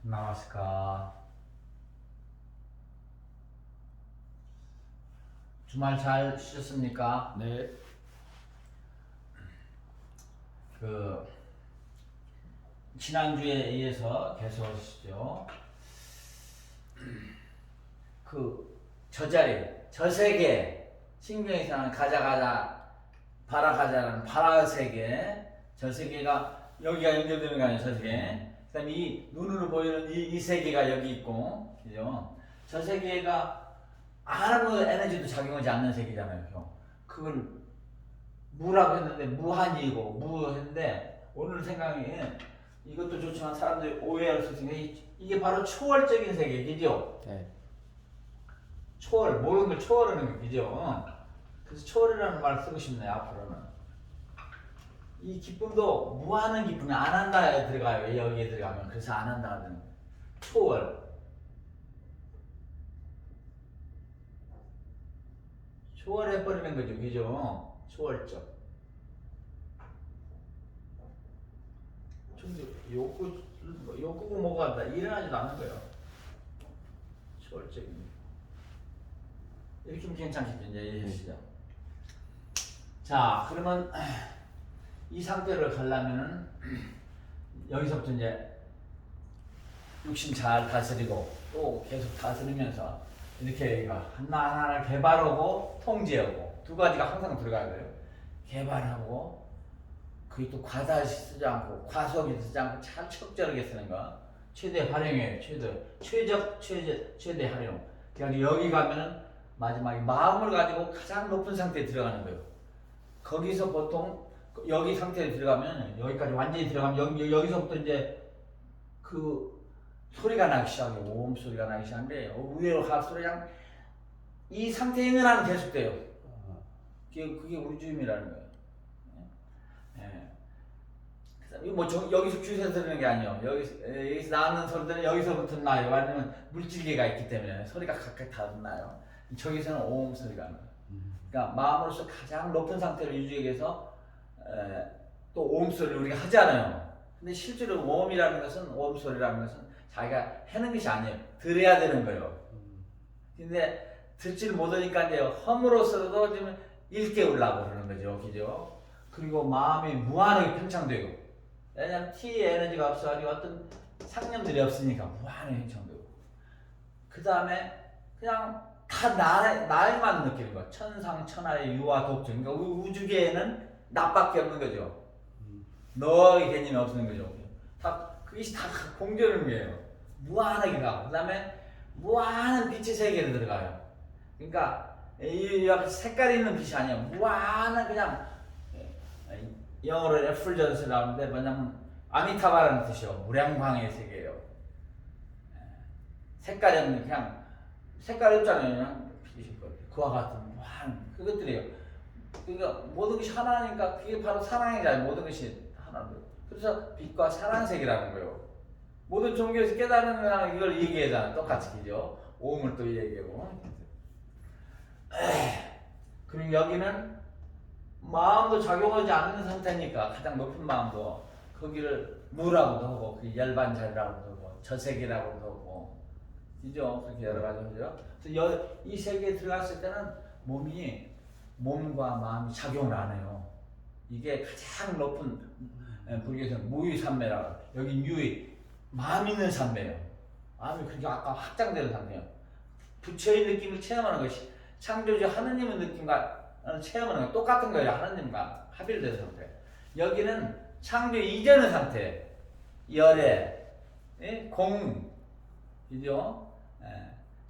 나왔을까? 주말 잘 쉬셨습니까? 네. 지난주에 이어서 계속 하시죠. 저자리, 저세계, 신경이상은 가자, 바라가자라는 바라세계, 저세계가 여기가 연결되는 거 아니에요, 저세계. 그 다음에 이 눈으로 보이는 이 세계가 여기 있고, 그죠? 저세계가 아무 에너지도 작용하지 않는 세계잖아요, 그걸 무라고 했는데 무한이고 무 했는데 오늘 생각이 이것도 좋지만 사람들이 오해할 수 있으니까 이게 바로 초월적인 세계이죠. 네. 초월, 모든 걸 초월하는 거죠. 그래서 초월이라는 말을 쓰고 싶네요, 앞으로는. 이 기쁨도 무한한 기쁨이 안 한다에 들어가요, 여기에 들어가면. 그래서 안 한다는 초월. 초월해버리는 거죠, 그죠? 초월적. 욕구고 뭐가 한다. 일어나지도 않는 거예요. 초월적인. 이렇게 하면 괜찮겠죠, 이제 이해하시죠? 자, 그러면 이 상태를 가려면은 여기서부터 이제 육신 잘 다스리고 또 계속 다스리면서 이렇게 하나하나 개발하고 통제하고 두 가지가 항상 들어가야 돼요. 개발하고 그게 또 과다 쓰지 않고 과속이 쓰지 않고 참 적절하게 쓰는 거 최대 활용해요. 최대 활용. 그래서 여기 가면은 마지막에 마음을 가지고 가장 높은 상태에 들어가는 거예요. 거기서 보통 여기 상태에 들어가면 여기까지 완전히 들어가면 여기서부터 이제 소리가 나기 시작해요. 오음 소리가 나기 시작하는데 의외로 소리랑 이 상태에 있는 한은 계속돼요. 그게 우주임이라는 거예요. 예. 여기서 주에서 들리는 게 아니에요. 여기서 나는 소리들은 여기서부터 나요. 아니면 물질계가 있기 때문에 소리가 각각 다 나요. 저기서는 오음 소리가 나요. 그러니까 마음으로서 가장 높은 상태를 유지하기 위해서 또 오음 소리를 우리가 하잖아요. 근데 실제로 오음이라는 것은 오음 소리라는 것은 자기가 하는 것이 아니에요. 들어야 되는 거예요. 근데 듣지를 못하니까 이제 험으로서도 좀 일깨우려고 그러는 거죠. 그죠? 그리고 마음이 무한하게 편창되고 왜냐하면 T의 에너지가 없어가지고 어떤 상념들이 없으니까 무한하게 편창되고 그 다음에 그냥 다 나에만 느끼는 거야. 천상천하의 유아 독존. 그러니까 우주계에는 나밖에 없는 거죠. 너의 개념이 없는 거죠. 그것이 다 공존하는 거예요. 무한하게 가고 그 다음에 무한한 빛의 세계로 들어가요. 그러니까 이 색깔 있는 빛이 아니에요. 무한한 그냥 영어로 애플전스라고 하는데 뭐냐면 아미타바라는 뜻이요. 무량광의 세계예요. 색깔이 없는 그냥 색깔이 없잖아요. 그냥 빛이 그와 같은 무한 그것들이에요. 그러니까 모든 것이 하나니까 그게 바로 사랑이잖아요. 모든 것이 하나로. 그래서 빛과 사랑색이라는 거예요. 모든 종교에서 깨달은 거랑 이걸 얘기하잖아요. 똑같이 그죠? 오음을 또 얘기하고. 그리고 여기는 마음도 작용하지 않는 상태니까 가장 높은 마음도 거기를 무라고도 하고 그 열반자리라고도 하고 저세계라고도 하고 그죠? 그렇게 여러 가지 하죠. 그래서 이 세계에 들어갔을 때는 몸과 마음이 작용을 안 해요. 이게 가장 높은 불교에서는 무유산매라고 여기 유의 마음 있는 산매예요. 마음이 그렇게 아까 확장되는 상태예요. 부처의 느낌을 체험하는 것이 창조주 하느님의 느낌과 체험하는 건 똑같은 거예요. 하느님과 합일된 상태. 여기는 창조 이전의 상태. 열애, 공, 그죠?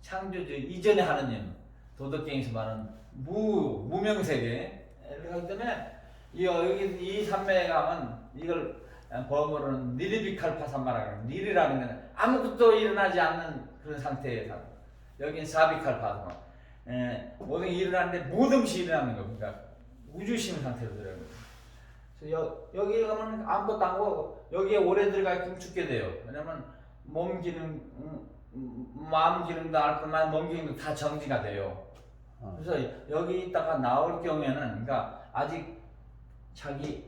창조주 이전의 하느님. 도덕경에서 말하는 무명세계. 그렇기 때문에 여기 이 산매에 가면 이걸 범어로는 니르비칼파산마라고 해요. 니르라는 건 아무것도 일어나지 않는 그런 상태에 사. 여기는 사비칼파산. 모든 게 일어나는데 모든 것이 일어나는 겁니다. 그러니까 우주심 상태로 들어가는 거예요. 그래서 여기 가면 아무것도 안 하고 여기에 오래 들어가 있으면 죽게 돼요. 왜냐면 몸 기능, 마음 기능도 알 뿐만 몸 기능도 다 정지가 돼요. 그래서 여기 있다가 나올 경우에는 그러니까 아직 자기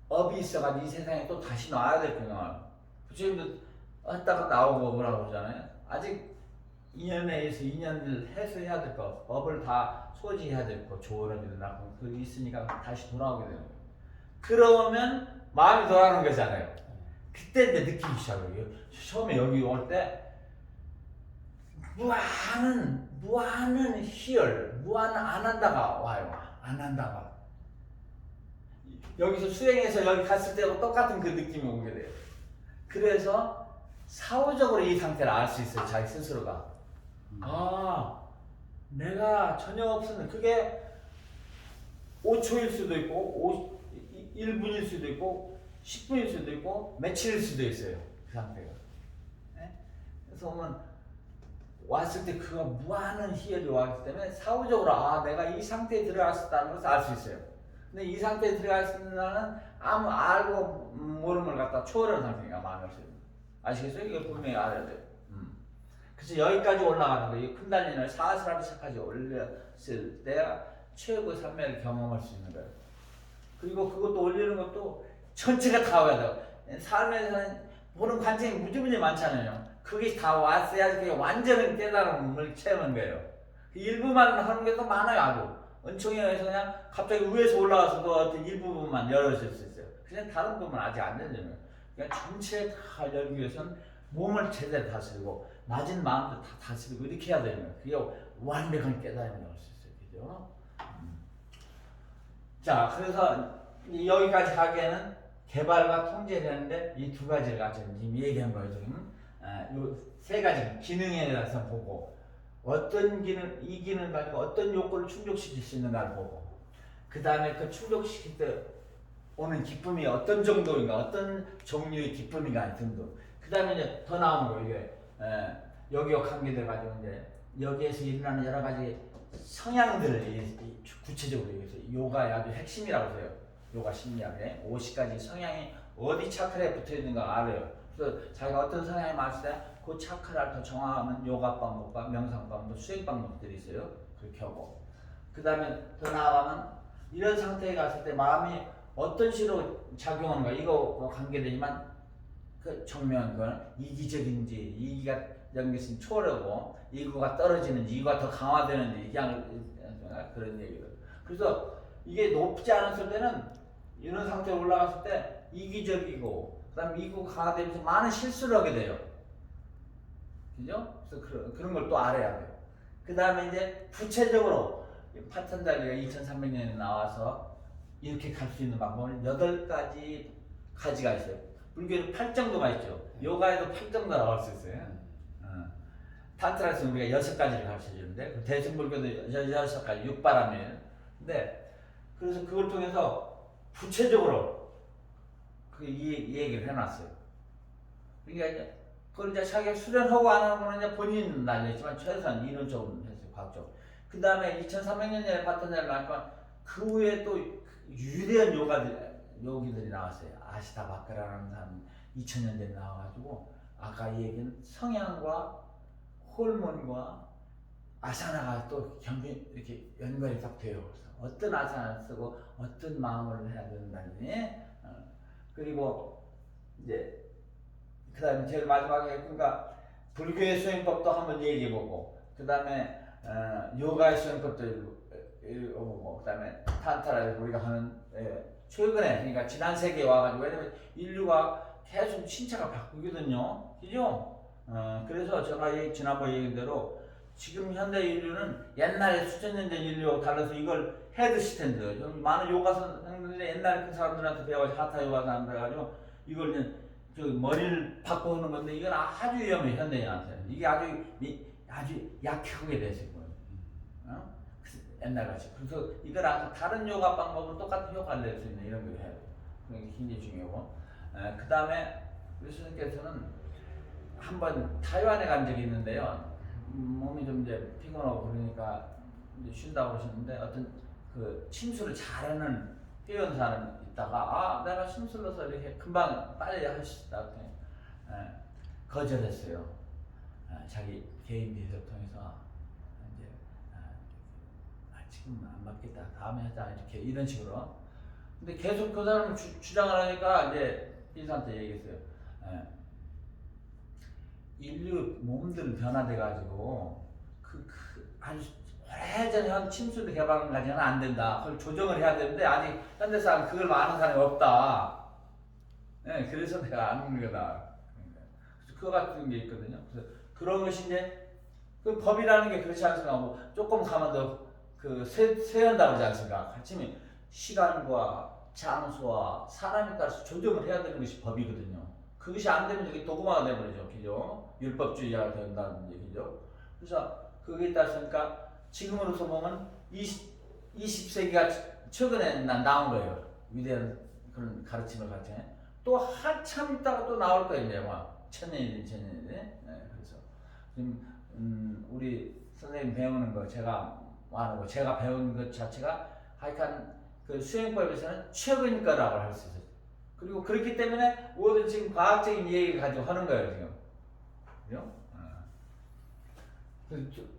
업이 있어가지고 이 세상에 또 다시 나와야 될 경우가 부처님도 했다가 나오고 뭐라고 그러잖아요. 아직 2년에서 2년을 해소해야 될 거, 법을 다 소지해야 될 거, 조언을 낳고 그 있으니까 다시 돌아오게 되는 거예요. 그러면 마음이 돌아가는 거잖아요. 그때 이제 느끼기 시작해요. 처음에 여기 올 때 무한한 희열, 무한한 안 한다가 와요. 안 한다가. 여기서 수행해서 여기 갔을 때하고 똑같은 그 느낌이 오게 돼요. 그래서 사후적으로 이 상태를 알 수 있어요. 자기 스스로가. 아, 내가 전혀 없었는데 그게 5초일 수도 있고 1분일 수도 있고 10분일 수도 있고 며칠일 수도 있어요. 그 상태가. 네? 그래서 보면 왔을 때 그가 무한한 희열이 왔기 때문에 사후적으로 아 내가 이 상태에 들어갔었다는 것을 알 수 있어요. 근데 이 상태에 들어갔으면 아무 알고 모름을 갖다 초월하는 상태니까 마음이 없어요. 아시겠어요? 이거 분명히 알아야 돼요. 그래서 여기까지 올라가는 거예요. 큰 단위를 사스라비사까지 올렸을 때 최고의 산매를 경험할 수 있는 거예요. 그리고 그것도 올리는 것도 전체가 다 와야 돼요. 삶에서는 보는 관점이 무지무지 많잖아요. 그게 다 왔어야 그게 완전한 깨달음을 체험한 거예요. 일부만 하는 게 더 많아요. 아주 은총에서 그냥 갑자기 위에서 올라와서도 어떤 일부분만 열어질 수 있어요. 그냥 다른 부분은 아직 안 되잖아요. 그러니까 전체 다 열기 위해서는 몸을 제대로 다스리고 낮은 마음도 다 다스리고 이렇게 해야 되는 거예요. 그게 완벽한 깨달음이 나올 수 있어요. 그죠? 자, 그래서 여기까지 가기에는 개발과 통제를 하는데 이 두 가지를 같이 지금 얘기한 거예요. 지금 이 세 가지 기능에 대해서 보고 어떤 기능, 이 기능 가지고 어떤 욕구를 충족시킬 수 있는가를 보고 그 다음에 그 충족시킬 때 오는 기쁨이 어떤 정도인가, 어떤 종류의 기쁨인가 등등. 그 다음에 이제 더 나오는 거 이게 여기와 관계돼 가지고 이제 여기에서 일어나는 여러 가지 성향들을 구체적으로 얘기해서 요가의 아주 핵심이라고 해요. 요가 심리학에 50가지 성향이 어디 차크라에 붙어 있는가 알아요. 그래서 자기가 어떤 성향이 맞을 때 그 차크라를 더 정화하는 요가 방법과 명상 방법, 수행 방법들이 있어요. 그렇게 하고 그 다음에 더 나아가면 이런 상태에 갔을 때 마음이 어떤 식으로 작용하는가 이거와 관계되지만 그 정면 그 이기적인지 이기가 연결성 초월하고 이거가 떨어지는지 이거가 더 강화되는지 그냥 그런 얘기를. 그래서 이게 높지 않았을 때는 이런 상태에 올라갔을 때 이기적이고 그다음에 이거가 강화되면서 많은 실수를 하게 돼요. 그죠? 그래서 그런 걸 또 알아야 돼요. 그 다음에 이제 구체적으로 파탄자리가 2300년에 나와서 이렇게 갈 수 있는 방법은 8가지가 있어요. 불교에는 8정도가 있죠. 요가에도 8정도 나올 수 있어요. 탄트라에서 우리가 6가지를 가르쳐 주는데 대승불교도 6가지, 6바람이에요. 근데 그래서 그걸 통해서 구체적으로 이 얘기를 해놨어요. 그러니까 이제 그걸 이제 자기가 수련하고 안 하는 거는 이제 본인 날렸지만 최소한 이론적으로 했어요. 과학적으로. 그 다음에 2300년에 파탄자를 나왔지만 그 후에 또 유대한 요기들이 나왔어요. 아시타바크라는 사람 2000년 전에 나와가지고 아까 얘기한 성향과 호르몬과 아사나가 또 이렇게 연관이 딱 돼요. 그래서 어떤 아사나를 쓰고 어떤 마음을 해야 된다니. 그리고 이제 그 다음에 제일 마지막에 그러니까 불교의 수행법도 한번 얘기해보고 그 다음에 요가의 수행법도 읽어보고 그 다음에 탄타라에서 우리가 하는 최근에 그러니까 지난 세기에 와가지고 왜냐면 인류가 계속 신체가 바꾸거든요. 그죠? 그래서 제가 지난번에 얘기한 대로 지금 현대 인류는 옛날에 수천 년 전 인류하고 달라서 이걸 헤드 스탠드 많은 요가 선생님들이 옛날에 그 사람들한테 배워가지고 하타 요가 사람들 해가지고 이걸 이제 머리를 바꾸는 건데 이건 아주 위험해 현대인한테. 이게 아주 약하게 돼서 옛날같이. 그래서 이걸 다른 요가 방법으로 똑같은 효과를 낼 수 있는 이런 걸 해야 돼요. 그게 굉장히 중요하고. 그 다음에 우리 스님께서는 한번 타이완에 간 적이 있는데요. 몸이 좀 이제 피곤하고 그러니까 이제 쉰다고 그러셨는데 어떤 그 침수를 잘하는 회원 사람이 있다가 내가 심술러서 이렇게 금방 빨리 할 수 있다 했더니 거절했어요. 자기 개인 비서를 통해서 이제 지금 안 맞겠다 다음에 하자 이렇게 이런 식으로. 근데 계속 그 사람이 주장을 하니까 이제 인사한테 얘기했어요. 인류 몸들은 변화돼가지고 아주 오래전에 한 침수도 개발까지는 안 된다. 그걸 조정을 해야 되는데 아직 현대사람 그걸 아는 사람이 없다. 네, 그래서 내가 아는 거다. 그래서 그거 같은 게 있거든요. 그래서 그런 것이 이제 그 법이라는 게 그렇지 않습니까? 뭐 조금 가면 더그 세운다 그러지 않습니까? 같이 시간과 장소와 사람에 따라서 조정을 해야 되는 것이 법이거든요. 그것이 안 되면 이게 도구마가 되버리죠. 그죠? 율법주의자가 된다는 얘기죠. 그래서 그게 따르니까 지금으로서 보면 20세기가 최근에 나온 거예요. 위대한 그런 가르침을 가르치네. 또 한참 있다가 또 나올 거예요. 이제 막 천년이든 천년이든. 네, 그래서 지금 우리 선생님 배우는 거 제가 하는 거 제가 배운 것 자체가 하여간 그 수행법에서는 최고인 거라고 할 수 있어요. 그리고 그렇기 때문에 모든 지금 과학적인 얘기를 가지고 하는 거예요 지금. 그죠?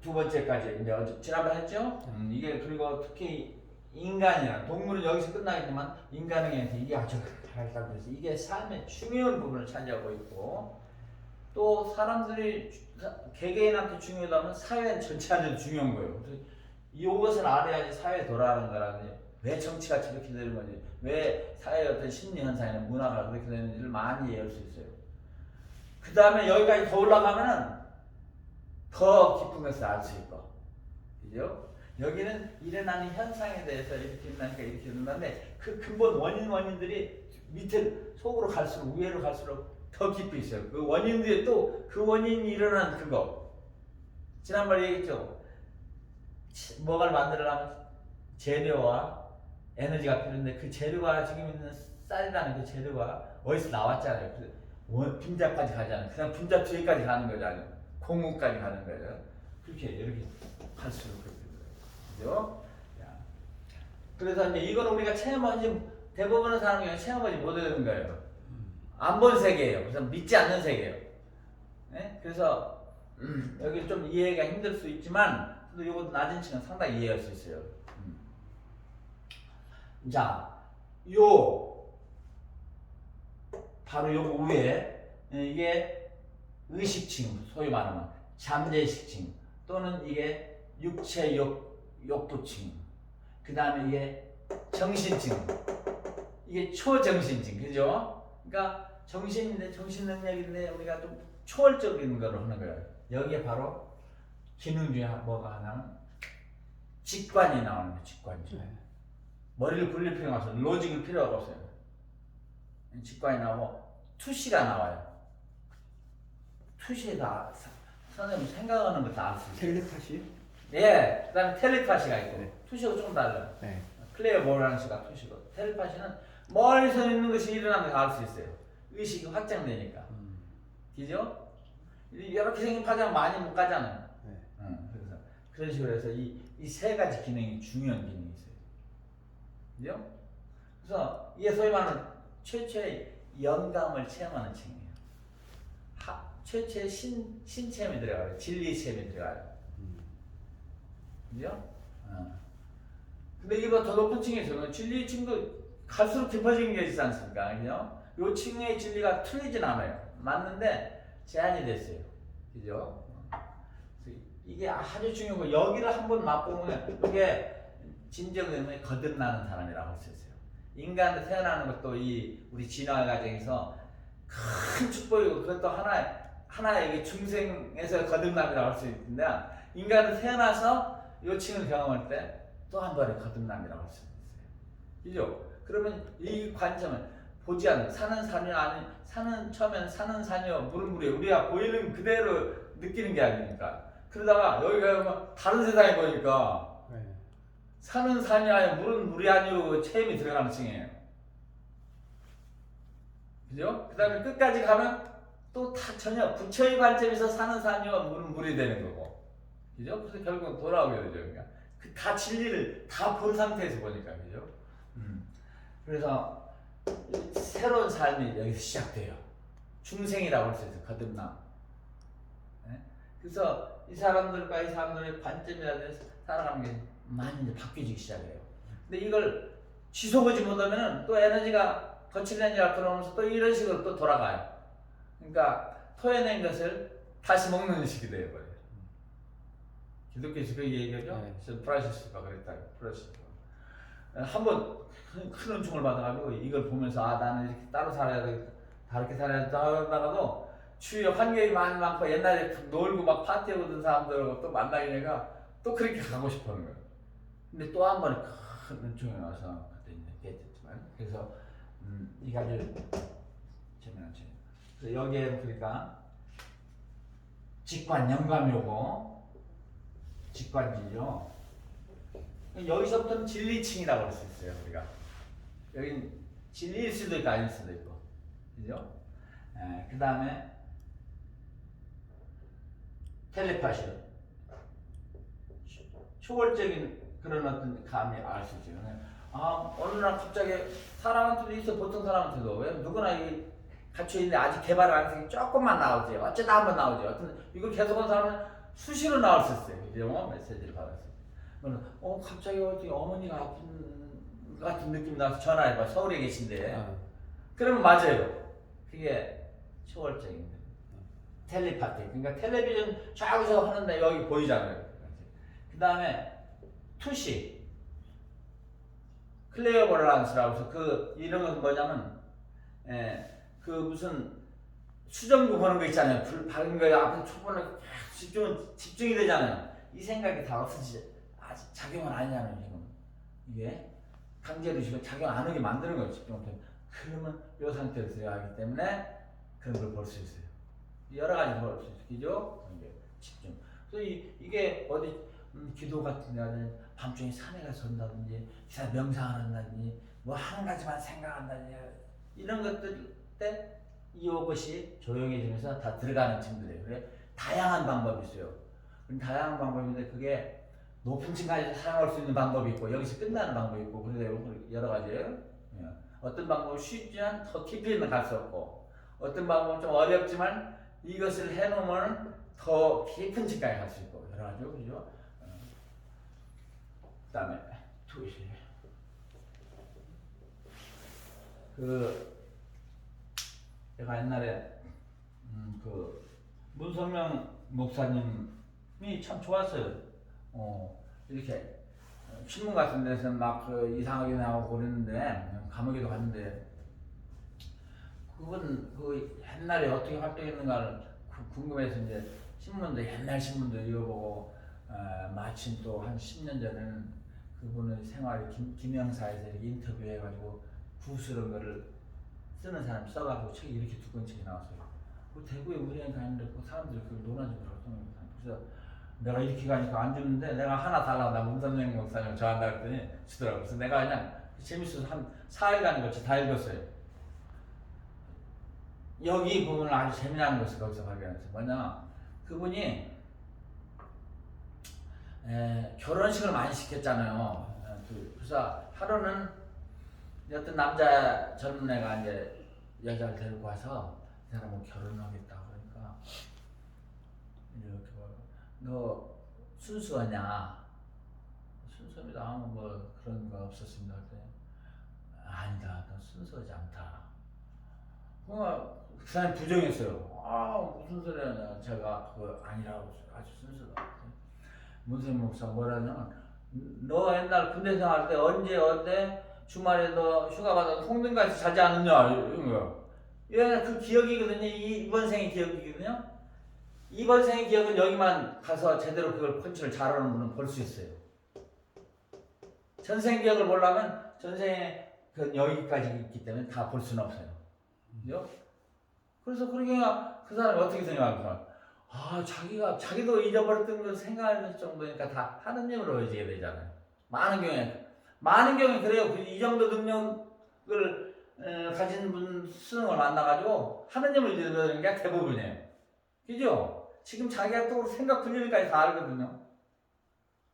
두 번째까지 이제 지난번에 했죠. 이게 그리고 특히 인간이나 동물은 여기서 끝나겠지만 인간에게 이게 아주 발달돼서 이게 삶의 중요한 부분을 차지하고 있고 또 사람들이 개개인한테 중요하다면 사회 전체한테 중요한 거예요. 그래서 이것을 알아야지 사회에 돌아가는 거라든지 왜 정치가 저렇게 되는 건지 왜 사회의 어떤 심리 현상이나 문화가 그렇게 되는지를 많이 이해할 수 있어요. 그 다음에 여기까지 더 올라가면은 더 깊은 것을 알 수 있고, 그죠? 여기는 일어나는 현상에 대해서 이렇게 일어나니까 이렇게 일어나는데 그 근본 원인들이 밑에 속으로 갈수록 위로 갈수록 더 깊이 있어요. 그 원인들이 또 그 원인이 일어난 그거 지난번에 얘기했죠. 뭐가를 만들려면 재료와 에너지가 필요한데 그 재료가 지금 있는 쌀이라는 그 재료가 어디서 나왔잖아요. 분자까지 가잖아요. 그냥 분자 뒤에까지 가는 거잖아요. 공급까지 가는 거예요. 그렇게 이렇게 갈수록 그렇게 돼요. 그죠? 그래서 이제 이건 우리가 체험하지 대부분의 사람이 체험하지 못하는 거예요. 안 본 세계예요. 그래서 믿지 않는 세계예요. 네? 그래서 여기 좀 이해가 힘들 수 있지만 이것도 낮은 층은 상당히 이해할 수 있어요. 자, 바로 요 위에 이게 의식층, 소위 말하면 잠재의식층 또는 이게 육체욕부층, 그 다음에 이게 정신층, 이게 초정신층, 그죠? 그러니까 정신인데 정신 능력인데 우리가 좀 초월적인 걸 하는 거예요. 여기에 바로 기능 중에 뭐가 하나는 직관이 나오는 거예요. 직관이. 머리를 굴릴 필요가 없어요. 로직을 필요가 없어요. 직관이 나오고 투시가 나와요. 투시에다 선생님 생각하는 거 다 알 수 있어요. 텔레파시? 예, 그 다음에 텔레파시가 있고 네. 투시하고 조금 달라요. 네. 클레어 모란스가 투시고 텔레파시는 멀리서 있는 것이 일어나는 거 알 수 있어요. 의식이 확장되니까. 그죠? 이렇게 생긴 파장 많이 못 가잖아요. 네. 그래서 그런 식으로 해서 이 세 가지 기능이 중요한 기능이 있어요. 그죠? 그래서 이게 소위 말하는 최초의 영감을 체험하는 층이에요. 최초의 신체험이 들어가요. 진리체험이 들어가요. 그죠? 근데 이보다 더 높은 층에 있어요. 진리층도 갈수록 깊어지는 게 있지 않습니까? 그죠? 요 층의 진리가 틀리진 않아요. 맞는데 제한이 됐어요. 그죠? 이게 아주 중요한 거. 여기를 한번 맛보면 이게 진정은 거듭나는 사람이라고 할 수 있어요. 인간으로 태어나는 것도 우리 진화 과정에서 큰 축복이고 그것도 하나의 이게 중생에서 거듭남이라고 할 수 있는데 인간으로 태어나서 요 층을 경험할 때 또 한 번의 거듭남이라고 할 수 있어요. 그죠? 그러면 이 관점은 보지 않는 처음에는 사는 사녀 물은 우리가 보이는 그대로 느끼는 게 아니니까 그러다가 여기 가면 다른 세상에 보니까 사는 산이 아니고 물은 물이 아니고 체험이 들어가는 층이에요. 그죠? 그 다음에 끝까지 가면 또 다 전혀 부처의 관점에서 사는 산이와 물은 물이 되는 거고. 그죠? 그래서 결국은 돌아오게 되죠. 그러니까 다 진리를 다 본 상태에서 보니까. 그죠? 그래서 새로운 삶이 여기서 시작돼요. 중생이라고 할 수 있어요. 거듭남. 네? 그래서 이 사람들의 관점이라든지 살아가는 게 많이 이제 바뀌기 시작해요. 근데 이걸 지속하지 못하면 또 거친 에너지가 들어오면서 또 이런 식으로 또 돌아가요. 그러니까 토해낸 것을 다시 먹는 식이 되어버려요. 기독교에서 그 얘기하죠. 네. 프라시스가 그랬다. 프라시스가 한번 큰 은총을 받아가지고 이걸 보면서 아 나는 이렇게 따로 살아야 되겠다, 다르게 살아야 되겠다 하다가도 주위에 환경이 많이 많고 옛날에 놀고 막 파티하고던 사람들하고 또 만나게 되니까 또 그렇게 가고 싶어하는 거예요. 근데 또 한 번에 큰 은총이 와서 그때 이제 됐지만 그래서 이 가지를 재미난 책. 그래서 여기에 그러니까 직관 영감이 오고 직관지죠. 여기서부터는 진리층이라고 할 수 있어요. 우리가 여긴 진리일 수도 있고 아닐 수도 있고, 그죠? 그 다음에 텔레파시, 초월적인 그런 어떤 감이 알 수 있죠. 아 어느 날 갑자기 사람한테도 있어, 보통 사람한테도. 왜 누구나 이 갇혀 있는데 아직 개발을 안 해서 조금만 나오지. 어쩌다 한번 나오지. 어떤 이걸 계속한 사람은 수시로 나올 수 있어요. 그죠? 메시지를 받았어요. 갑자기 어디 어머니가 아픈 같은 느낌이 나서 전화해봐. 서울에 계신데. 그러면 맞아요. 그게 초월적인 텔레파티. 그러니까 텔레비전 저기서 하는데 여기 보이잖아요. 그 다음에 투시, 클레어버란스라고 해서 그 이런 건 뭐냐면, 그 무슨 수정구 보는 거 있잖아요. 불 밝은 거에 앞에 초반에 집중이 되잖아요. 이 생각이 다 없어지지. 아직 작용은 아니잖아요. 지금 이게 강제로 지금 작용 안 하게 만드는 거예요. 집중 때문에. 그러면 이 상태에서 써야 하기 때문에 그런 걸 볼 수 있어요. 여러 가지 볼 수 있어요. 그죠? 집중. 그래서 이게 어디 기도 같은 데는 밤중에 산에 가서 한다든지 기사 명상을 한다든지 뭐 한 가지만 생각한다든지 이런 것들 때 이것이 조용해지면서 다 들어가는 층들이에요. 그래 다양한 방법이 있어요. 다양한 방법인데 그게 높은 층까지 사용할 수 있는 방법이 있고 여기서 끝나는 방법이 있고 그래요. 여러 가지예요. 어떤 방법은 쉽지만 더 깊이는 갈 수 없고 어떤 방법은 좀 어렵지만 이것을 해놓으면 더 깊은 층까지 갈 수 있고 여러 가지요. 그죠? 그 다음에 투시. 내가 옛날에 그 문성명 목사님이 참 좋았어요. 이렇게 신문 같은 데서 막 이상하게 나오고 그랬는데 감옥에도 갔는데 그분 그 옛날에 어떻게 활동했는가를 궁금해서 이제 신문도 옛날 신문도 읽어보고 마침 또 한 10년 전에는 그분의 생활 김영사에서 이렇게 인터뷰해가지고 구스런 거를 쓰는 사람 써가지고 책이 이렇게 두꺼운 책이 나왔어요. 그 대구에 우리한테 가는데 그 사람들이 그걸 논하더라고요. 그래서 내가 이렇게 가니까 안 주는데 내가 하나 달라고 나 문선명 목사님 좋아한다 그랬더니 주더라고요. 그래서 내가 그냥 재밌어서 한 4일간 걸쳐 다 읽었어요. 여기 부분을 아주 재미난 것을 거기서 발견했어요. 뭐냐, 그분이 결혼식을 많이 시켰잖아요. 그래서 하루는 어떤 남자 젊은 애가 이제 여자를 데리고 와서 이 사람은 결혼하겠다 그러니까 이렇게 너 순수하냐? 순수합니다. 아무 뭐 그런 거 없었습니다. 아니다, 너 순수하지 않다. 그 사람이 부정했어요. 무슨 소리냐? 제가 그거 아니라고 아주 순수하다. 문세민 목사 뭐라냐면 너 옛날 군대 생활 때 언제 어때 주말에 너 휴가 받아서 홍등가에서 자지 않았냐 이런 거요. 이거는 그 기억이거든요. 이번 생의 기억이거든요. 이번 생의 기억은 여기만 가서 제대로 그걸 펀치를 잘하는 분은 볼 수 있어요. 전생 기억을 보려면 전생에 그 여기까지 있기 때문에 다 볼 수는 없어요. 그죠? 그래서 그러니까 그 사람이 어떻게 생각할까? 자기도 잊어버렸던 걸 생각할 정도니까 다 하느님으로 의지게 되잖아요. 많은 경우에 그래요. 이 정도 능력을 가진 분 스승을 만나가지고 하느님을 잊어버리는 게 대부분이에요. 그죠? 지금 자기가 또 생각 분리까지 다 알거든요.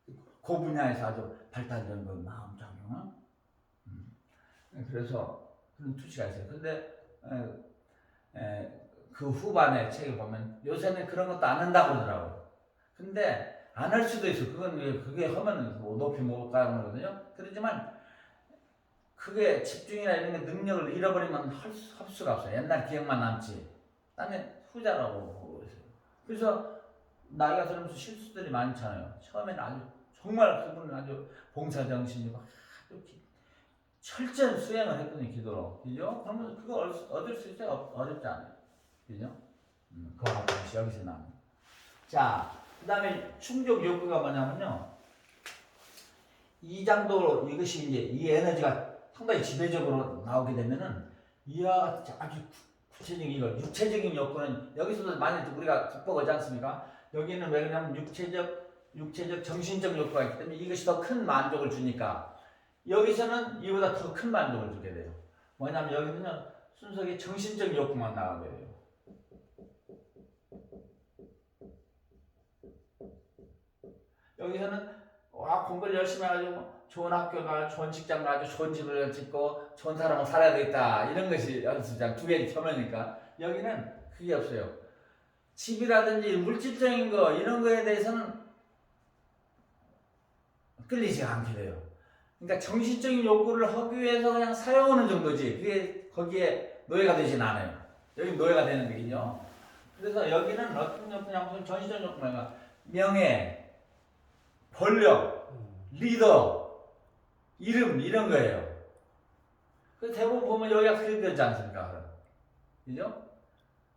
그 분야에서 아주 발달된 그 마음작용은. 그래서 그런 투시가 있어요. 근데 그 후반에 책을 보면 요새는 그런 것도 안 한다고 그러더라고요. 근데 안 할 수도 있어. 그게 하면은 높이 못 가는 거거든요. 그렇지만 그게 집중이나 이런 게 능력을 잃어버리면 할 수가 없어요. 옛날 기억만 남지. 나는 후자라고 보고 있어요. 그래서 나이가 들면서 실수들이 많잖아요. 처음에는 아주 정말 그분은 아주 봉사정신이 막 아주 철저한 수행을 했거든요. 기도로. 그죠? 그러면 그거 얻을 수 있어요? 어렵지 않아요. 그죠? 그와 같은 것이 여기서 나옵니다. 자, 그 다음에 충족 욕구가 뭐냐면요. 이 정도로 이것이 이제 이 에너지가 상당히 지배적으로 나오게 되면은 이와 같이 아주 구체적인 이거 육체적인 욕구는 여기서도 많이 우리가 극복하지 않습니까? 여기는 왜 그러냐면 육체적 정신적 욕구가 있기 때문에 이것이 더 큰 만족을 주니까 여기서는 이보다 더 큰 만족을 주게 돼요. 뭐냐면 여기는 순수하게 정신적 욕구만 나오게 돼요. 여기서는 와 공부를 열심히 해가지고 좋은 학교 가 좋은 직장 가지고 좋은 집을 짓고 좋은 사람을 살아야 되겠다 이런 것이 연습장 두 개의 첨예니까 여기는 그게 없어요. 집이라든지 물질적인 거 이런 거에 대해서는 끌리지 않게 돼요. 그러니까 정신적인 욕구를 하기 위해서 그냥 사용하는 정도지 그게 거기에 노예가 되진 않아요. 여기 노예가 되는 얘기죠. 그래서 여기는 어떤 욕구냐면 정신적인 욕구가 명예, 권력, 리더, 이름 이런 거예요. 그 대부분 보면 여기가 그렇게 되지 않습니까? 그죠?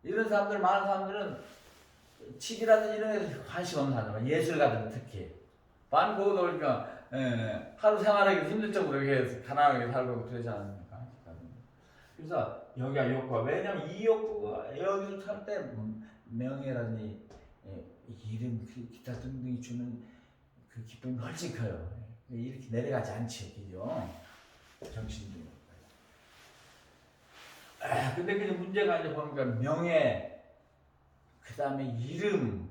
이런 사람들 많은 사람들은 치기라든지 이런 데 관심 없는 사람들, 예술 같은 특히 반 고도 그러니까 하루 생활하기 힘들 정도로 이렇게 가난하게 살고 그러지 않습니까? 그래서 여기가 욕구가 왜냐면 이 욕구가 여기를 살 때 명예라든지 이름 기타 등등이 주는 그 기쁨이 훨씬 커요. 이렇게 내려가지 않죠, 그죠? 정신적으로. 근데 그 문제가 이제 보니까 명예, 그 다음에 이름,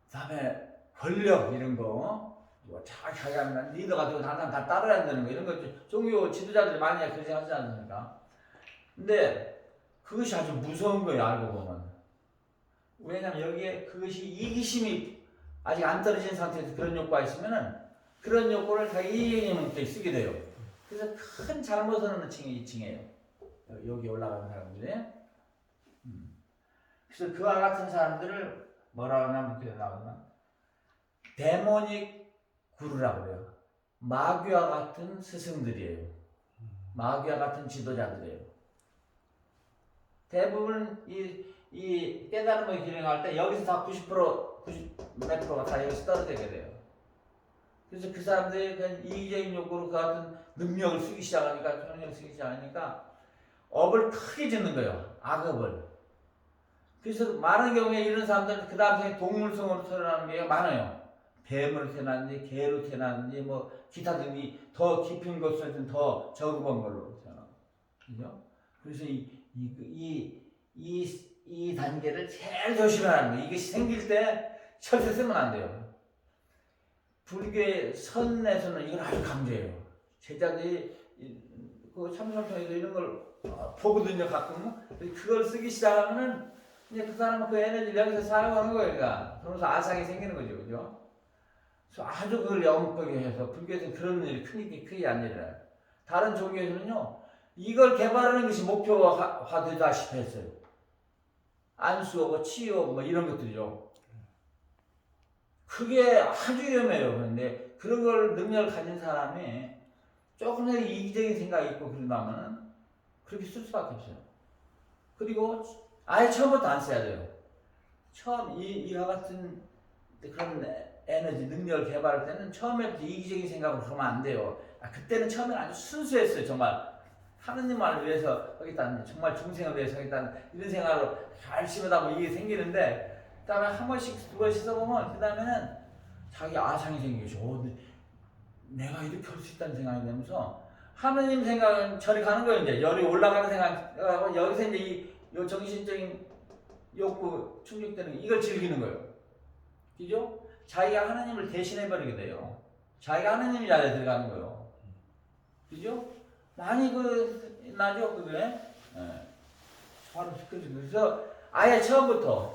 그 다음에 권력 이런 거, 자기가 리더가 되고 다른 사람 다 따라야 되는 거 이런 거 종교 지도자들이 많이 그렇게 하지 않습니까? 근데 그것이 아주 무서운 거예요, 알고 보면. 왜냐면 여기에 그것이 이기심이 아직 안 떨어진 상태에서 그런 욕구가 있으면은 그런 욕구를 자기 이익의 목적에 쓰게 돼요. 그래서 큰 잘못을 하는 층이 이 층이에요. 여기 올라가는 사람들이. 그래서 그와 같은 사람들을 뭐라 하냐면 그렇게 나오나 데모닉 구루라고 그래요. 마귀와 같은 스승들이에요. 마귀와 같은 지도자들이에요. 대부분 이 깨달음을 기능할 때 여기서 다 90몇 프로가 다 여기서 떨어지게 돼요. 그래서 그 사람들이 그냥 이기적인 욕구로 그 같은 능력을 쓰기 시작하니까, 초능력을 쓰기 시작하니까 업을 크게 짓는 거예요. 악업을. 그래서 많은 경우에 이런 사람들은 그 다음 생에 동물성으로 태어나는 게 많아요. 뱀으로 태어났는지, 개로 태어났는지, 뭐 기타 등이 더 깊은 곳에서는 더 적은 걸로 태어나요. 그죠? 그래서 이 단계를 제일 조심하라는 거예요. 이것이 생길 때 절대 쓰면 안 돼요. 불교의 선에서는 이걸 아주 강조해요. 제자들이 그 참선통에서 이런 걸 보거든요, 가끔. 그걸 쓰기 시작하면은 이제 그 사람은 그 에너지를 여기서 사용하는 거예요. 그러니까. 그러면서 아상이 생기는 거죠, 그죠? 그래서 아주 그걸 영업하게 해서 불교에서는 그런 일이 크게 안 일어나요. 다른 종교에서는요, 이걸 개발하는 것이 목표화 되다시피 했어요. 안수하고 치유하고 뭐 이런 것들이죠. 그게 아주 위험해요. 그런데 그런 걸 능력을 가진 사람이 조금이라도 이기적인 생각이 있고 그런다면 그렇게 쓸 수밖에 없어요. 그리고 아예 처음부터 안 써야 돼요. 처음 이와 같은 그런 에너지 능력을 개발할 때는 처음에부터 이기적인 생각을 그러면 안 돼요. 그때는 처음에는 아주 순수했어요. 정말 하느님을 위해서 하겠다는, 정말 중생을 위해서 하겠다는 이런 생각으로 열심히 하다 보면 이게 생기는데, 그 다음에 한 번씩 두 번씩 써보면 그 다음에는 자기 아상이 생기죠. 내가 이렇게 할 수 있다는 생각이 되면서 하느님 생각은 저리 가는 거예요. 이제 열이 올라가는 생각, 여기서 이제 이 정신적인 욕구 충족되는 이걸 즐기는 거예요. 그죠? 자기가 하느님을 대신해버리게 돼요. 자기가 하느님 자리에 들어가는 거예요. 그죠? 많이 나죠, 그게? 바로 그래서 아예 처음부터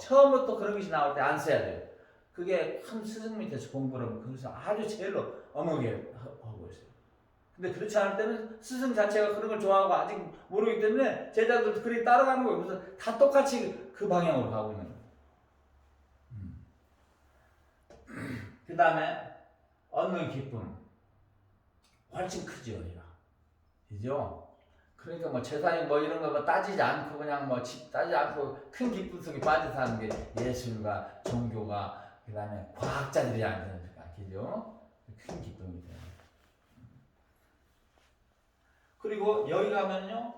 그런 것이 나올 때 안 써야 돼요. 그게 큰 스승 밑에서 공부를 하면 그래서 아주 제일로 어머게 하고 있어요. 근데 그렇지 않을 때는 스승 자체가 그런 걸 좋아하고 아직 모르기 때문에 제자들도 그리 따라가는 거예요. 그래서 다 똑같이 그 방향으로 가고 있는 거예요. 그 다음에 얻는 기쁨 훨씬 크죠. 우리가. 그죠? 그러니까 뭐 재산이 뭐 이런 거 뭐 따지지 않고 그냥 뭐 집 따지지 않고 큰 기쁨 속에 빠져 사는 게 예술과 종교가 그 다음에 과학자들이 아니니까. 그죠? 큰 기쁨이 돼요. 그리고 여기 가면요.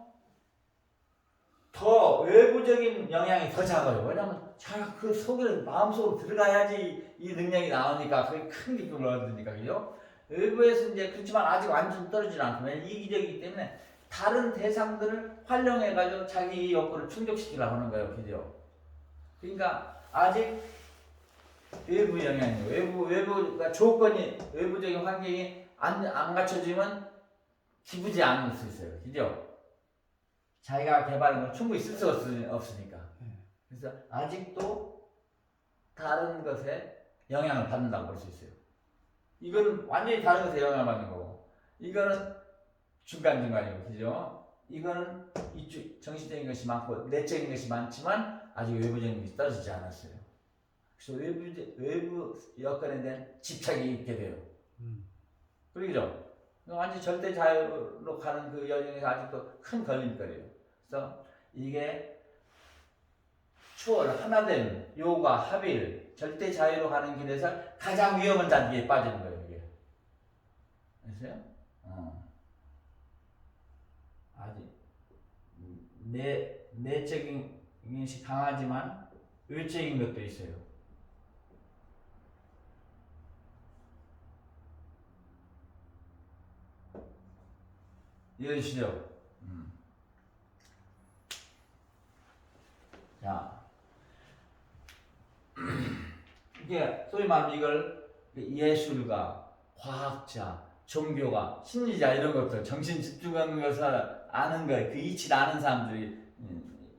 더 외부적인 영향이 더 작아요. 왜냐면 자기가 그 속에 마음속으로 들어가야지 이 능력이 나오니까 그게 큰 기쁨을 얻으니까. 그죠? 외부에서 이제 그렇지만 아직 완전 떨어지지 않고 왜냐면 이기적이기 때문에 다른 대상들을 활용해가지고 자기 욕구를 충족시키려고 하는 거예요. 그죠? 그러니까 아직 외부 영향이에요. 외부가 조건이, 외부적인 환경이 안 갖춰지면 기쁘지 않을 수 있어요. 그죠? 자기가 개발한 걸 충분히 쓸 수 없으니까. 그래서 아직도 다른 것에 영향을 받는다고 볼 수 있어요. 이건 완전히 다른 것에 영향을 받는 거고, 이거는 중간중간이고, 그죠? 이거는 이쪽 정신적인 것이 많고, 내적인 것이 많지만, 아직 외부적인 것이 떨어지지 않았어요. 그래서 외부 여건에 대한 집착이 있게 돼요. 그러죠? 완전 절대 자유로 가는 그 여정에서 아직도 큰 걸림돌이에요. 그래서 이게 추월, 하나됨, 요가, 합일, 절대 자유로 가는 길에서 가장 위험한 단계에 빠지는 거예요, 이게. 아세요? 아직 내적인 것이 강하지만 외적인 것도 있어요. 이해되시죠? 자, 이게 소위 말하면 이걸 예술가, 과학자, 종교가, 심리자 이런 것들 정신 집중하는 것을 아는 거예요. 그 이치를 아는 사람들이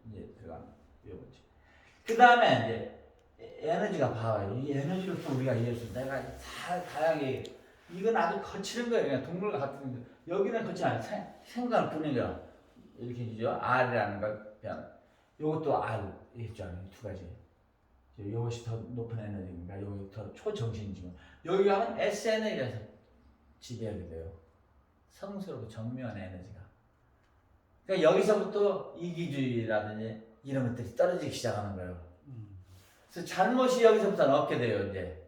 이제 들어가는 거지. 그 다음에 이제 에너지가 봐요. 이 에너지를 또 우리가 이해할 수 있어. 내가 다양하게 이건 아주 거치는 거예요. 그냥 동물과 같은 거. 여기는 거치 않아요. 생각을 부는 거야. 이렇게 이죠. R이라는 것, 그냥 요것도 R 있잖아요. 두 가지. 이것이 더 높은 에너지인가, 여기 더 초정신이지만 여기 가면 SN이라서 지배하게 돼요. 성스럽고 정묘한 에너지가. 그러니까 여기서부터 이기주의라든지 이런 것들이 떨어지기 시작하는 거예요. 그래서 잘못이 여기서부터 얻게 돼요, 이제.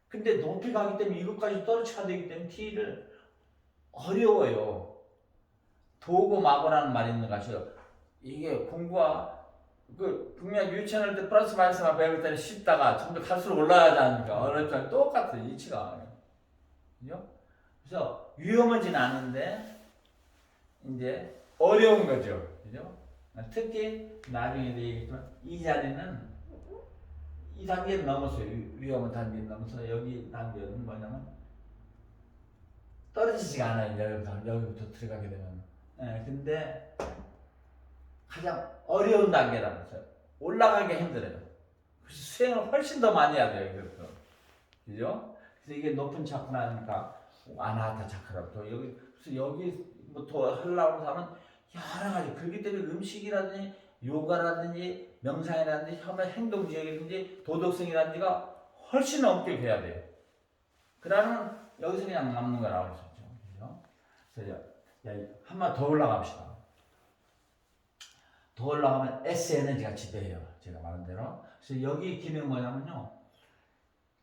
근데 높이 가기 때문에 이것까지 떨어져야 되기 때문에 T를 어려워요. 도고 마고라는 말이 있는 것 같아요. 이게 공부와 분명히 유치원할 때 플러스 마이너스만 배울 때는 쉽다가 점점 갈수록 올라가지 않으니까 어렵잖아요. 똑같아요. 이치가. 그죠? 그래서 위험하진 않은데 이제 어려운 거죠. 그죠? 특히 나중에 얘기했지만 이 자리는 이 단계를 넘었어요. 위험한 단계를 넘어서 여기 단계는 뭐냐면 떨어지지가 않아요. 여기부터 들어가게 되면. 근데 가장 어려운 단계라면서요. 올라가기 힘들어요. 그래서 수행을 훨씬 더 많이 해야 돼요. 이것도. 그죠? 그래서 이게 높은 차크라니까 아나하타 차크라부터 여기부터 하려고 하면 여러 가지. 그렇기 때문에 음식이라든지 요가라든지 명상이라든지 행동지역이라든지 도덕성이라든지가 훨씬 넘게 돼야 돼요. 그러면 여기서 그냥 남는 거라고 했었죠. 그죠? 그래서 한 번 더 올라갑시다. 더 올라가면 S에너지가 지배해요. 제가 말한 대로. 그래서 여기 기능은 뭐냐면요.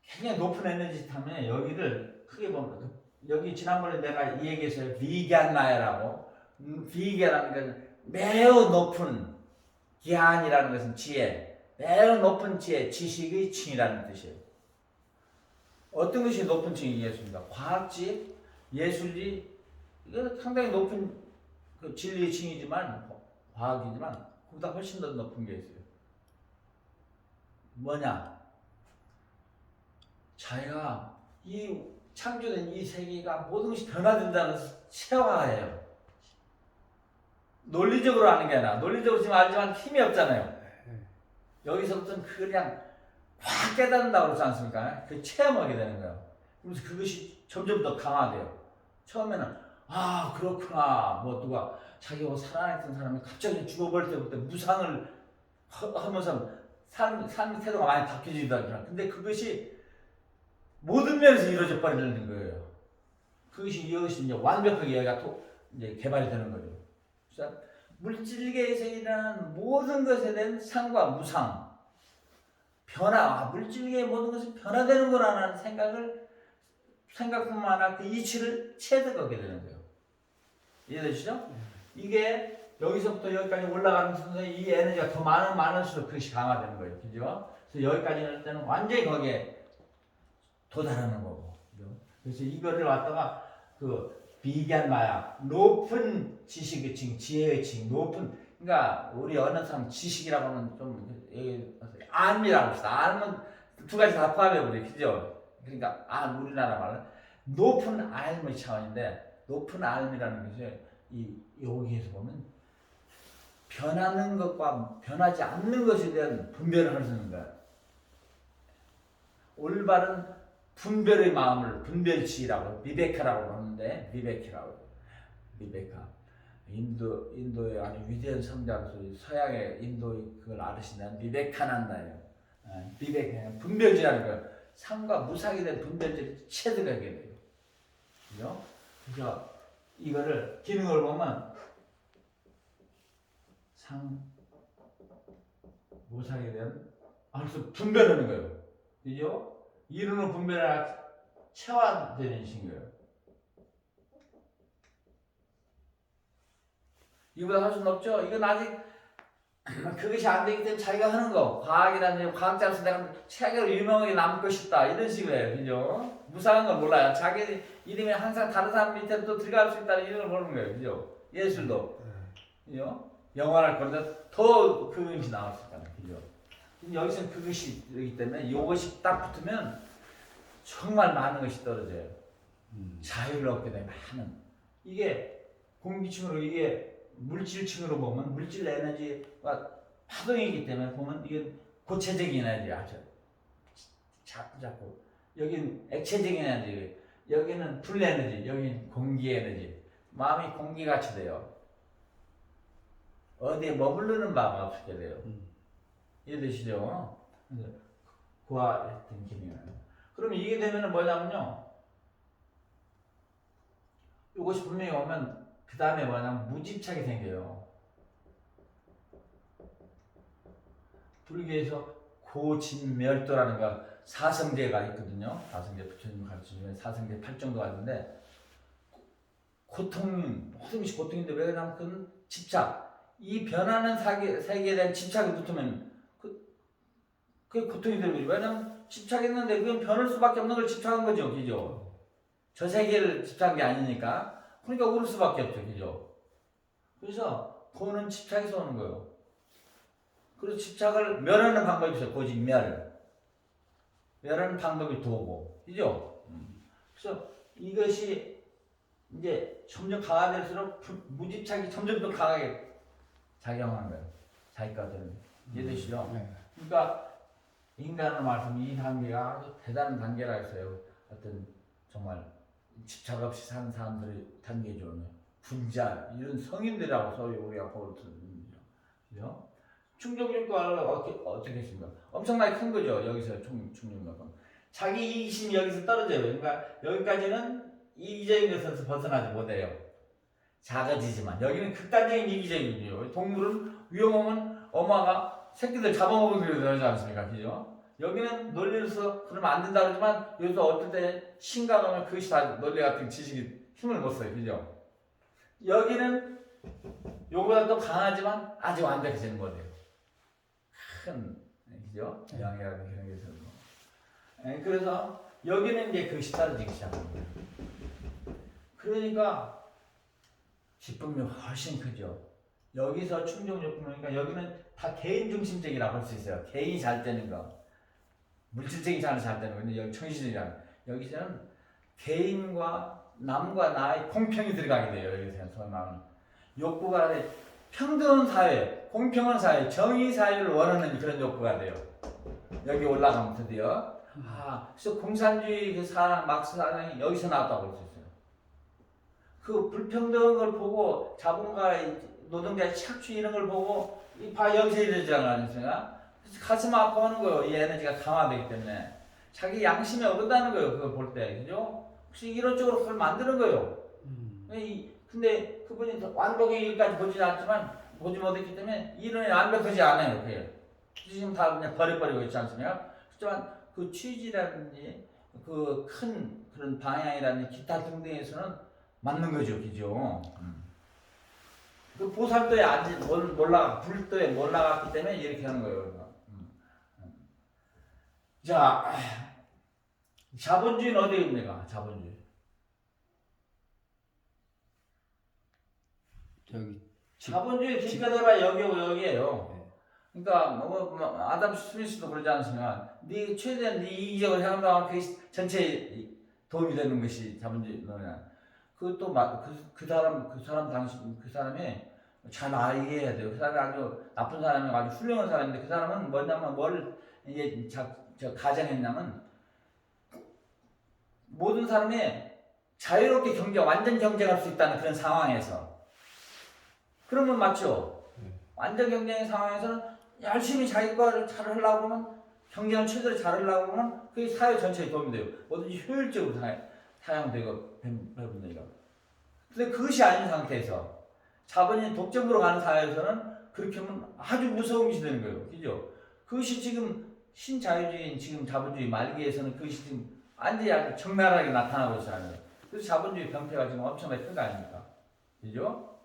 굉장히 높은 에너지 타면 여기를 크게 보면 여기 지난번에 내가 이 얘기했어요. 비견나야라고. 비견이라는 것은 매우 높은 기한이라는 것은 지혜. 매우 높은 지혜, 지식의 층이라는 뜻이에요. 어떤 것이 높은 층이겠습니까? 과학지, 예술지, 이거 상당히 높은 그 진리의 층이지만 과학이지만 그보다 훨씬 더 높은 게 있어요. 뭐냐? 자기가 이 창조된 이 세계가 모든 것이 변화된다는 체화예요. 논리적으로 아는 게 아니라 논리적으로 지금 알지만 힘이 없잖아요. 여기서부터는 그냥 확 깨닫는다고 그러지 않습니까? 그 체험하게 되는 거예요. 그래서 그것이 점점 더 강화돼요. 처음에는 아 그렇구나. 뭐 누가 자기가 살아있던 사람이 갑자기 죽어버릴 때부터 무상을 하면서 삶의 태도가 많이 바뀌어지더라고요. 근데 그것이 모든 면에서 이루어져 버리는 거예요. 이것이 이제 완벽하게 여기가 이제 개발이 되는 거죠. 그래서 물질계에서 일어나는 모든 것에 대한 상과 무상, 물질계의 모든 것이 변화되는 거라는 생각뿐만 아니라 그 이치를 체득하게 되는 거예요. 이해되시죠? 이게 여기서부터 여기까지 올라가는 순서에 이 에너지가 더 많을수록 그것이 강화되는 거예요. 그죠? 그래서 여기까지 할 때는 완전히 거기에 도달하는 거고. 그죠? 그래서 이거를 갖다가 비견 마약, 높은 지식의 층, 지혜의 층, 그러니까 우리 어느 사람 지식이라고 하면 좀 알미라고 합시다. 알면 두 가지 다 포함해버려. 그죠? 그러니까 우리나라 말은 높은 알의 차원인데, 높은 알미라는 것이 여기에서 보면 변하는 것과 변하지 않는 것에 대한 분별을 하는 거야. 올바른 분별의 마음을 분별치라고 비베카라고 하는데, 비베카. 인도의 아주 위대한 성자로서 서양의 인도의 그걸 아르신다는 비베카난다예요. 비베카 분별지라는 거, 상과 무상에 대한 분별지를 체득하게 돼요. 그죠? 그래서 이거를 기능을 보면 상 무상에 대한 그래서 분별하는 거예요. 그죠? 이론을 분별하라 체화되는 신 거예요. 이보다 훨씬 높죠? 이건 아직 그것이 안 되기 때문에 자기가 하는 거, 과학이라는 과학자로서 내가 체계로 유명하게 남고 싶다 이런 식이에요. 그죠? 무상한 건 몰라요. 자기 이름이 항상 다른 사람 밑에 또 들어갈 수 있다는 이름을 보는 거예요. 그죠? 예술도. 그죠? 영원할 거보다 더 그것이 나올 수 있다는 거죠. 여기서는 그것이 되기 때문에 이것이 딱 붙으면 정말 많은 것이 떨어져요. 자유를 얻게 되면 많은. 이게 공기층으로 이게 물질층으로 보면 물질 에너지가 파동이기 때문에 보면 이게 고체적인 에너지야. 자꾸 여기는 액체적인 에너지, 여기는 불 에너지, 여기는 공기 에너지. 마음이 공기같이 돼요. 어디에 머무르는 바가 없게 돼요. 이해되시죠? 고아했던 기능이에요. 그럼 이게 되면 뭐냐면요, 이것이 분명히 오면 그 다음에 뭐냐면 무집착이 생겨요. 불교에서 고진멸도라는 거 사성제가 있거든요. 사성제 부처님 가르치면 사성제 8정도가 있는데, 모든 것이 고통인데 왜 그러냐면 그건 집착, 이 변하는 세계에 대한 집착이 붙으면 그게 고통이 되는 거죠. 왜냐면 집착했는데 그건 변할 수밖에 없는 걸 집착한 거죠. 그죠? 저 세계를 집착한 게 아니니까. 그러니까 오를 수밖에 없죠. 그죠? 그래서 그거는 집착에서 오는 거예요. 그래서 집착을 멸하는 방법이 있어요. 고집멸. 멸하는 방법이 도고. 그죠? 그래서 이것이 이제 점점 강화될수록 무집착이 점점 더 강하게 작용하는 거예요. 자기가 되는. 이해되시죠? 그러니까 인간의 말씀 이 단계가 아주 대단한 단계라 했어요. 어떤 정말 집착 없이 사는 사람들의 단계죠. 분자 이런 성인들이라고 소위 우리가 보거든요. 그죠? 충족효과를 어떻게 했습니까? 엄청나게 큰 거죠. 여기서 충족효과. 자기 이기심이 여기서 떨어져요. 그러니까 여기까지는 이기적인 것에서 벗어나지 못해요. 작아지지만 여기는 극단적인 이기적이죠. 동물은 위험하면 엄마가 새끼들 잡아먹으려고 하지 않습니까? 그죠? 여기는 논리로서 그러면 안 된다 그러지만 여기서 어떨 때 심각하면 그것이 다 논리 같은 지식이 힘을 못 써요. 그죠? 여기는 요거보다 더 강하지만 아직 완벽해지는 거예요. 큰, 그죠? 영이라는 그런 게 있어서. 그래서 여기는 이제 그것이 떨어지기 시작합니다. 그러니까 기쁨이 훨씬 크죠. 여기서 충족요금이니까 여기는 다 개인 중심적이라고 할 수 있어요. 개인이 잘 되는 거. 물질적인 잘 되는 건데 여기 청신이랑 여기서는 개인과 남과 나의 공평이 들어가게 돼요. 여기서는 소위 말하는 욕구가 평등한 사회, 공평한 사회, 정의 사회를 원하는 그런 욕구가 돼요. 여기 올라가면 드디어 그래서 공산주의 그 사랑, 막스 사랑이 여기서 나왔다고 볼 수 있어요. 그 불평등한 걸 보고 자본가의 노동자의 착취 이런 걸 보고 여기서 이러지 않았습니까? 가슴 아파하는 거예요. 이 에너지가 강화되기 때문에. 자기 양심에 어긋나는 거예요. 그걸 볼 때. 그죠? 혹시 이런 쪽으로 그걸 만드는 거예요. 근데 그분이 완벽의 일까지 보지 않지만, 보지 못했기 때문에 이론이 완벽하지 않아요. 그게. 지금 다 그냥 버려버리고 있지 않습니까? 하지만 그 취지라든지 그 큰 그런 방향이라든지 기타 등등에서는 맞는 거죠. 그죠? 그 보살도에 아직 불도에 몰라갔기 때문에 이렇게 하는 거예요. 자, 자본주의는 어디에 있습니까? 자본주의. 저기 자본주의 기껏해봐 여기고 여기에요. 그러니까 아담 스미스도 그러지 않습니까? 네 최대한 네 이익을 향하면 그게 전체에 도움이 되는 것이 자본주의냐. 그것도 그 사람 당신 그 사람이 잘 이해해야 돼요. 그 사람이 아주 나쁜 사람이 아주 훌륭한 사람인데 그 사람은 뭐냐면 뭘 이제 가정했냐면 모든 사람이 자유롭게 완전 경쟁할 수 있다는 그런 상황에서 그러면 맞죠? 완전 경쟁의 상황에서는 열심히 자기 거를 잘 하려고 하면 경쟁을 최대로 잘 하려고 하면 그게 사회 전체에 도움이 돼요. 뭐든지 효율적으로 사용되고 배분되고. 근데 그것이 아닌 상태에서 자본이 독점으로 가는 사회에서는 그렇게 하면 아주 무서운 것이 되는 거예요. 그죠? 그것이 지금 신자유주의인 지금 자본주의 말기에서는 그것이 지금 완전히 아주 적나라하게 나타나고 있어요. 그래서 자본주의 병폐가 지금 엄청나게 큰 거 아닙니까? 그죠?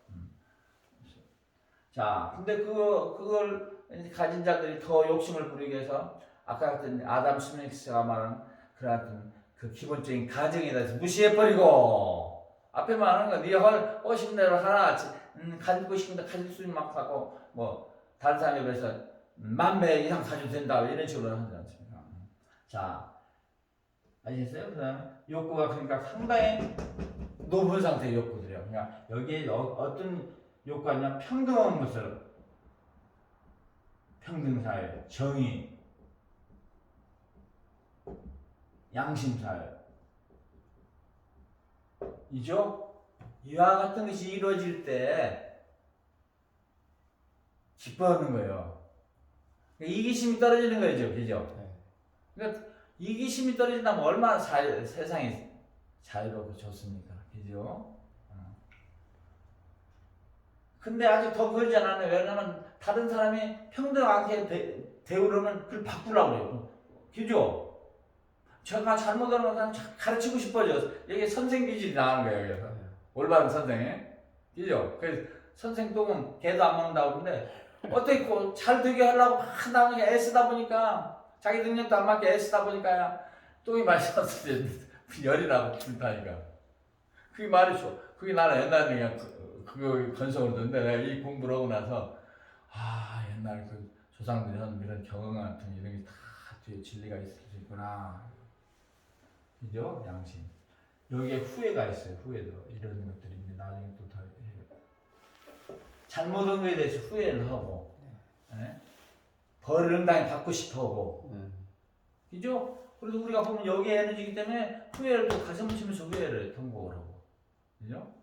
자, 근데 그걸 가진 자들이 더 욕심을 부리기 위해서 아까 같은 아담 스미스가 말한 그런 그 기본적인 가정에 대해서 무시해버리고 앞에 말하는 거, 네가 허신 대로 하나 가지고 싶은데 가질 수 있는 만큼 하고 뭐 다른 사람에 비해서 10,000배 이상 가져도 된다 이런 식으로 하지 않습니까? 자, 아시겠어요? 그 다음에 욕구가 그러니까 상당히 높은 상태의 욕구들이에요. 그러니까 여기에 어떤 욕구가 있냐? 평등한 것을 평등사회, 정의, 양심사회 이죠? 이와 같은 것이 이루어질 때 기뻐하는 거예요. 그러니까 이기심이 떨어지는 거죠. 그죠? 그러니까 이기심이 떨어진다면 얼마나 세상이 자유롭고 좋습니까? 그죠? 근데 아직 더 그러지 않아요. 왜냐면 다른 사람이 평등하게 대우려면 그걸 바꾸려고 해요. 그죠? 제가 잘못하는 사람 가르치고 싶어져. 이게 선생 기질이 나오는 거예요. 여기서. 올바른 선생이. 그죠? 그래서 선생 똥은 개도 안 먹는다고 그러는데 어떻게 잘 되게 하려고 한다고 애쓰다 보니까 자기 능력도 안 맞게 애쓰다 보니까 똥이 마셨을 때 열이 나고 불타니까. 그게 말이죠. 그게 나는 옛날에 그냥 그거 건성을 듣는데 내가 이 공부를 하고 나서 옛날 그 조상들이 한 이런 경험 같은 이런 게 다 뒤에 진리가 있을 수 있구나. 그죠? 양심. 여기에 후회가 있어요. 후회도 이런 것들이 이제 나중에 또 더 해요. 잘못한 거에 대해서 후회를 하고, 벌을 응당히 받고 싶어하고, 그죠? 그래서 우리가 보면 여기에 에너지이기 때문에 후회를 또 가슴 치면서 후회를 통곡을 하고, 그죠?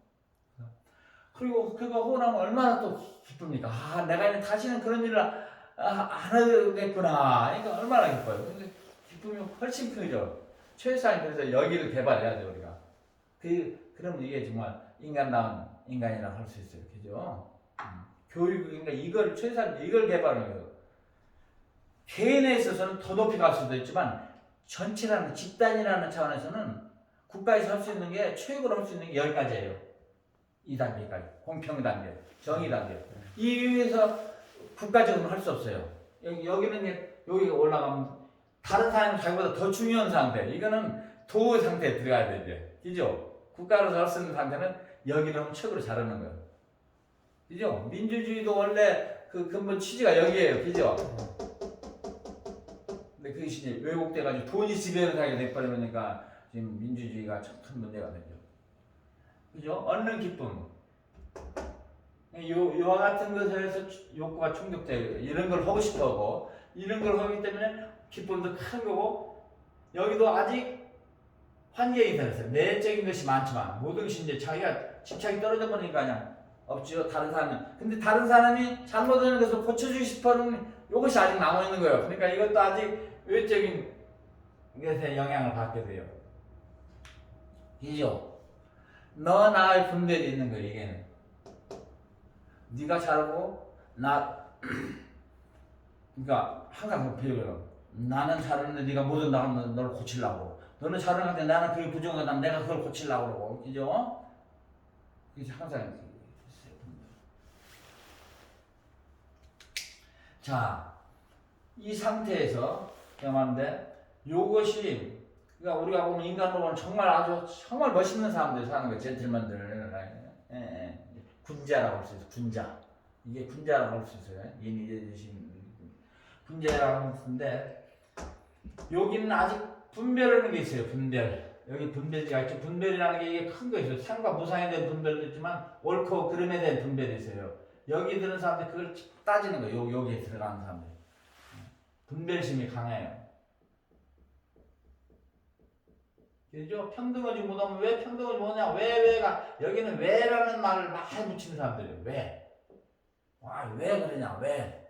그리고 그거 하고 나면 얼마나 또 기쁩니까? 내가 이제 다시는 그런 일을 안 하겠구나. 그러니까 얼마나 기뻐요. 근데 기쁨이 훨씬 크죠. 최소한 그래서 여기를 개발해야 돼 우리가. 그러면 이게 정말 인간다운 인간이라고 할 수 있어요. 그죠? 교육 그러니까 이걸 최소한 이걸 개발하는 거예요. 개인에 있어서는 더 높이 갈 수도 있지만 전체라는 집단이라는 차원에서는 국가에서 할 수 있는 게 최고로 할 수 있는 게 10가지예요. 2단계까지 공평 단계, 정의 단계. 이 위에서 국가적으로 할 수 없어요. 여기는 여기 올라가면 다른 사람이 자기보다 더 중요한 상태. 이거는 도의 상태에 들어가야 되죠. 그죠? 국가로서 할 수 있는 상태는 여기를 하면 최고로 잘하는 거예요. 그죠? 민주주의도 원래 그 근본 취지가 여기에요. 그죠? 근데 그것이 이제 왜곡돼가지고 돈이 지배를 하게 돼버리니까 지금 민주주의가 참 큰 문제가 되죠. 그죠? 얻는 기쁨. 요와 같은 것에서 욕구가 충족돼요. 이런 걸 하고 싶어 하고, 이런 걸 하기 때문에 기쁨도 큰 거고, 여기도 아직 환경이 들었어요. 내적인 것이 많지만, 모든 것이 이제 자기가 집착이 떨어져 버리니까 그냥 없지요. 다른 사람은. 근데 다른 사람이 잘못하는 것을 고쳐주고 싶어 하는 이것이 아직 남아있는 거예요. 그러니까 이것도 아직 외적인 것에 영향을 받게 돼요. 이죠? 너 나의 분별이 있는 거예요. 이게는 네가 잘하고 나 그러니까 항상 그 비교가 나는 잘하는데 네가 못 온다 하면 너를 고치려고 너는 잘하는데 나는 그게 부족하다면 내가 그걸 고치려고 그러고 그죠? 이게 항상 이렇게 있어요. 자, 이 상태에서 말하는데 요것이 그러니까 우리가 보면 인간으로는 정말 아주 정말 멋있는 사람들이 사는 거예요. 젠틀맨들. 예, 예. 군자라고 할 수 있어요. 군자. 이게 군자라고 할 수 있어요. 군자라고 할 수 있는데 여기는 아직 분별하는 게 있어요. 분별. 여기 분별지가 있죠. 분별이라는 게 이게 큰 거 있어요. 상과 무상에 대한 분별도 있지만 옳고 그름에 대한 분별이 있어요. 여기 드는 사람들 그걸 따지는 거예요. 여기에 들어가는 사람들. 분별심이 강해요. 그죠? 평등하지 못하면 왜 평등하지 못하냐? 왜가 여기는 왜라는 말을 많이 붙이는 사람들이에요. 왜? 와, 왜 그러냐? 왜?